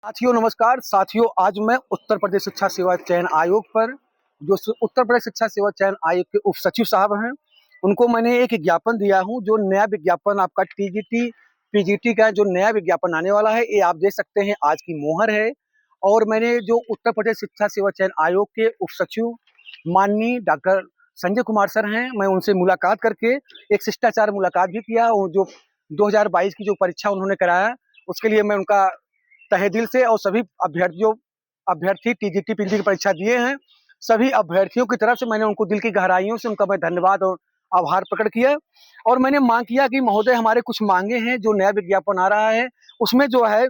साथियों नमस्कार। साथियों, आज मैं उत्तर प्रदेश शिक्षा सेवा चयन आयोग पर उत्तर प्रदेश शिक्षा सेवा चयन आयोग के उप सचिव साहब हैं, उनको मैंने एक विज्ञापन दिया हूं। जो नया विज्ञापन आपका टीजीटी पीजीटी का जो नया विज्ञापन आने वाला है, ये आप देख सकते हैं, आज की मोहर है। और मैंने जो उत्तर प्रदेश शिक्षा सेवा चयन आयोग के उप सचिव माननीय डॉक्टर संजय कुमार सर हैं, मैं उनसे मुलाकात करके एक शिष्टाचार मुलाकात भी किया। और जो 2022 की जो परीक्षा उन्होंने कराया, उसके लिए मैं उनका तहे दिल से, और सभी अभ्यर्थी टीजीटी पीजी की परीक्षा दिए हैं, सभी अभ्यर्थियों की तरफ से मैंने उनको दिल की गहराइयों से उनका मैं धन्यवाद और आभार प्रकट किया। और मैंने मांग किया कि महोदय, हमारे कुछ मांगे हैं, जो नया विज्ञापन आ रहा है उसमें जो है,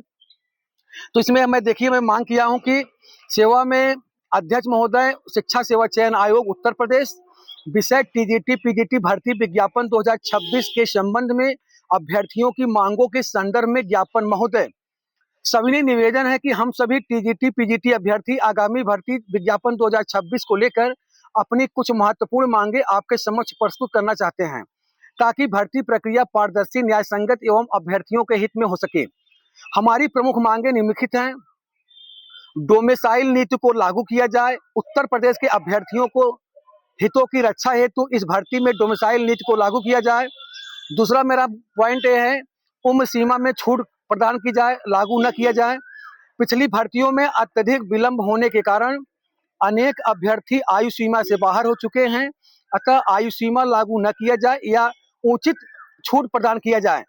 तो इसमें मैं मांग किया हूं कि सेवा में अध्यक्ष महोदय, शिक्षा सेवा चयन आयोग उत्तर प्रदेश, विषय टीजीटी पीजीटी भर्ती विज्ञापन 2026 के संबंध में अभ्यर्थियों की मांगों के संदर्भ में ज्ञापन महोदय। सविनय निवेदन है कि हम सभी टीजीटी पीजीटी अभ्यर्थी आगामी भर्ती विज्ञापन 2026 को लेकर अपनी कुछ महत्वपूर्ण मांगे आपके समक्ष प्रस्तुत करना चाहते हैं, ताकि भर्ती प्रक्रिया पारदर्शी, न्याय संगत एवं अभ्यर्थियों के हित में हो सके। हमारी प्रमुख मांगे निम्नलिखित हैं। डोमिसाइल नीति को लागू किया जाए। उत्तर प्रदेश के अभ्यर्थियों को हितों की रक्षा हेतु इस भर्ती में डोमिसाइल नीति को लागू किया जाए। दूसरा मेरा पॉइंट ये है, उम्र सीमा में छूट प्रदान की जाए, लागू न किया जाए। पिछली भर्तियों में अत्यधिक विलंब होने के कारण अनेक अभ्यर्थी आयु सीमा से बाहर हो चुके हैं, अतः आयु सीमा लागू न किया जाए या उचित छूट प्रदान किया जाए।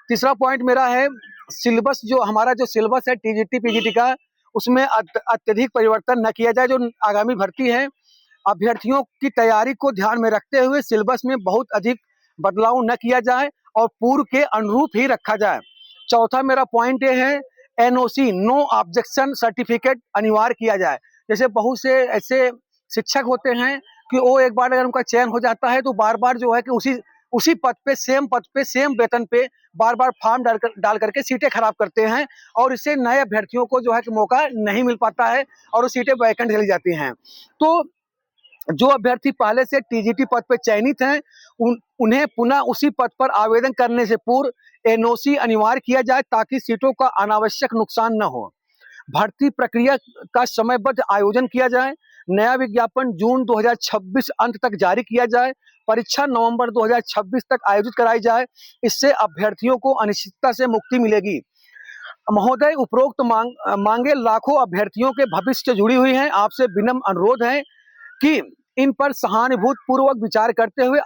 तीसरा पॉइंट मेरा है, सिलेबस, जो हमारा जो सिलेबस है टीजीटी पीजीटी का, उसमें अत्यधिक परिवर्तन न किया जाए। जो आगामी भर्ती है, अभ्यर्थियों की तैयारी को ध्यान में रखते हुए सिलेबस में बहुत अधिक बदलाव न किया जाए और पूर्व के अनुरूप ही रखा जाए। चौथा मेरा पॉइंट ये है, एनओसी, नो ऑब्जेक्शन सर्टिफिकेट अनिवार्य किया जाए। जैसे बहुत से ऐसे शिक्षक होते हैं कि वो एक बार अगर उनका चयन हो जाता है तो बार बार जो है कि उसी उसी पद पे सेम वेतन पे बार बार फॉर्म डाल करके सीटें खराब करते हैं, और इससे नए अभ्यर्थियों को जो है कि मौका नहीं मिल पाता है और वो सीटें वैकेंट चली जाती हैं। तो जो अभ्यर्थी पहले से टीजीटी पद पर चयनित हैं, उन्हें पुनः उसी पद पर आवेदन करने से पूर्व एनओसी अनिवार्य किया जाए, ताकि सीटों का अनावश्यक नुकसान न हो। भर्ती प्रक्रिया का समयबद्ध आयोजन किया जाए। नया विज्ञापन जून 2026 अंत तक जारी किया जाए। परीक्षा नवंबर 2026 तक आयोजित कराई जाए। इससे अभ्यर्थियों को अनिश्चितता से मुक्ति मिलेगी। महोदय, उपरोक्त मांगे लाखों अभ्यर्थियों के भविष्य से जुड़ी हुई हैं। आपसे विनम्र अनुरोध है कि इन पर सहानुभूतिपूर्वक विचार करते हुए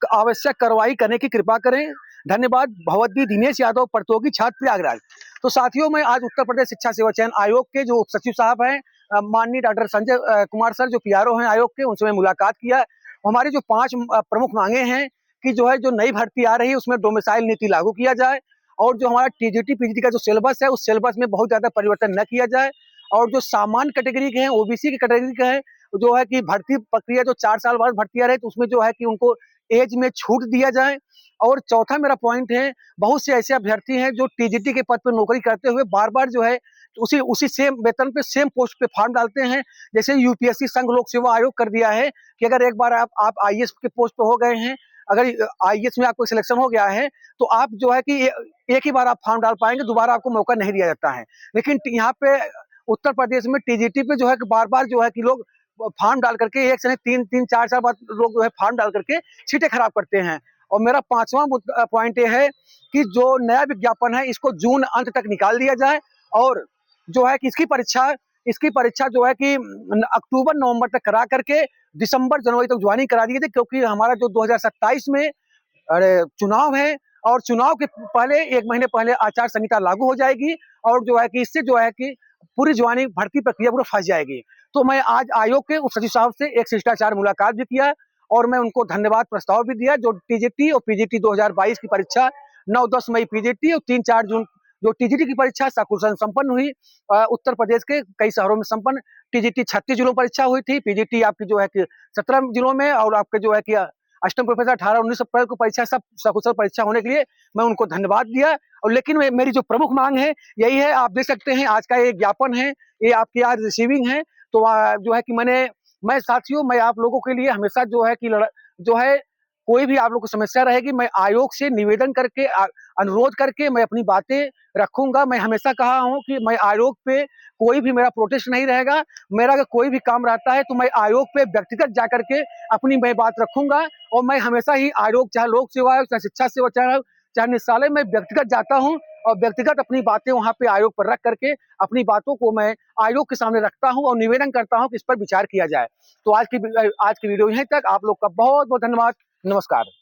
आवश्यक कार्रवाई करने की कृपा करें। धन्यवाद। भगवती दिनेश यादव, प्रतियोगी छात्र, प्रयागराज। तो साथियों, मैं आज उत्तर प्रदेश शिक्षा सेवा चयन आयोग के जो उप सचिव साहब हैं, माननीय डॉक्टर संजय कुमार सर, जो पीआरओ हैं आयोग के, उनसे मैं मुलाकात किया। हमारी जो 5 प्रमुख मांगे हैं कि जो है, जो नई भर्ती आ रही है उसमें डोमिसाइल नीति लागू किया जाए, और जो हमारा टीजीटी पीजीटी का जो सिलेबस है, उस सिलेबस में बहुत ज्यादा परिवर्तन न किया जाए, और जो सामान्य कैटेगरी के हैं, ओबीसी की कैटेगरी के हैं, जो है कि भर्ती प्रक्रिया जो 4 साल बाद भर्ती आ रही है, तो उसमें जो है कि उनको एज में छूट दिया जाए। और चौथा मेरा पॉइंट है, बहुत से ऐसे अभ्यर्थी हैं जो टीजीटी के पद पर नौकरी करते हुए बार बार जो है उसी उसी सेम वेतन पे सेम पोस्ट पे फॉर्म डालते हैं। जैसे यूपीएससी संघ लोक सेवा आयोग कर दिया है कि अगर एक बार आप आईएएस के पोस्ट पे हो गए हैं, अगर आईएएस में आपको सिलेक्शन हो गया है, तो आप जो है कि एक ही बार आप फॉर्म डाल पाएंगे, दोबारा आपको मौका नहीं दिया जाता है। लेकिन यहाँ पे उत्तर प्रदेश में टीजीटी पे जो है कि बार बार जो है कि लोग फॉर्म डाल करके एक से 3-4 साल बाद लोग जो है फॉर्म डाल करके सीटें खराब करते हैं। और मेरा 5वां पॉइंट ये है कि जो नया विज्ञापन है, इसको जून अंत तक निकाल दिया जाए, और जो है कि इसकी परीक्षा जो है कि अक्टूबर नवंबर तक करा करके दिसंबर जनवरी तक ज्वाइनिंग करा दी थी, क्योंकि हमारा जो 2027 में चुनाव है, और चुनाव के पहले 1 महीने पहले आचार संहिता लागू हो जाएगी, और जो है कि इससे जो है कि पूरी ज्वाइनिंग भर्ती प्रक्रिया पूरा फंस जाएगी। तो मैं आज आयोग के उप सचिव साहब से एक शिष्टाचार मुलाकात भी किया, और मैं उनको धन्यवाद प्रस्ताव भी दिया। जो टीजीटी और पीजीटी 2022 की परीक्षा 9-10 मई पीजीटी और 3-4 जून जो टीजीटी की परीक्षा सकुशल संपन्न हुई। उत्तर प्रदेश के कई शहरों में संपन्न। टीजीटी 36 जिलों में परीक्षा हुई थी, पीजीटी आपकी जो है कि 17 जिलों में, और आपके जो है कि अष्टम प्रोफेसर 18-19 अप्रैल को परीक्षा, सब सकुशल परीक्षा होने के लिए मैं उनको धन्यवाद दिया। और लेकिन मेरी जो प्रमुख मांग है यही है, आप देख सकते हैं आज का ये ज्ञापन है, ये आपकी आज रिसीविंग है। तो जो है कि मैं साथियों, मैं आप लोगों के लिए हमेशा जो है कि कोई भी आप लोग को समस्या रहेगी, मैं आयोग से निवेदन करके अनुरोध करके मैं अपनी बातें रखूंगा। मैं हमेशा कहा हूं कि मैं आयोग पे कोई भी मेरा प्रोटेस्ट नहीं रहेगा। मेरा अगर कोई भी काम रहता है तो मैं आयोग पे व्यक्तिगत जाकर के अपनी मैं बात रखूंगा, और मैं हमेशा ही आयोग, चाहे लोक सेवा है, चाहे शिक्षा सेवा, चाहे निदेशालय, मैं व्यक्तिगत जाता हूं और व्यक्तिगत अपनी बातें वहां पे आयोग पर रख करके अपनी बातों को मैं आयोग के सामने रखता हूं और निवेदन करता हूं कि इस पर विचार किया जाए। तो आज की वीडियो यहीं तक। आप लोग का बहुत बहुत धन्यवाद। नमस्कार।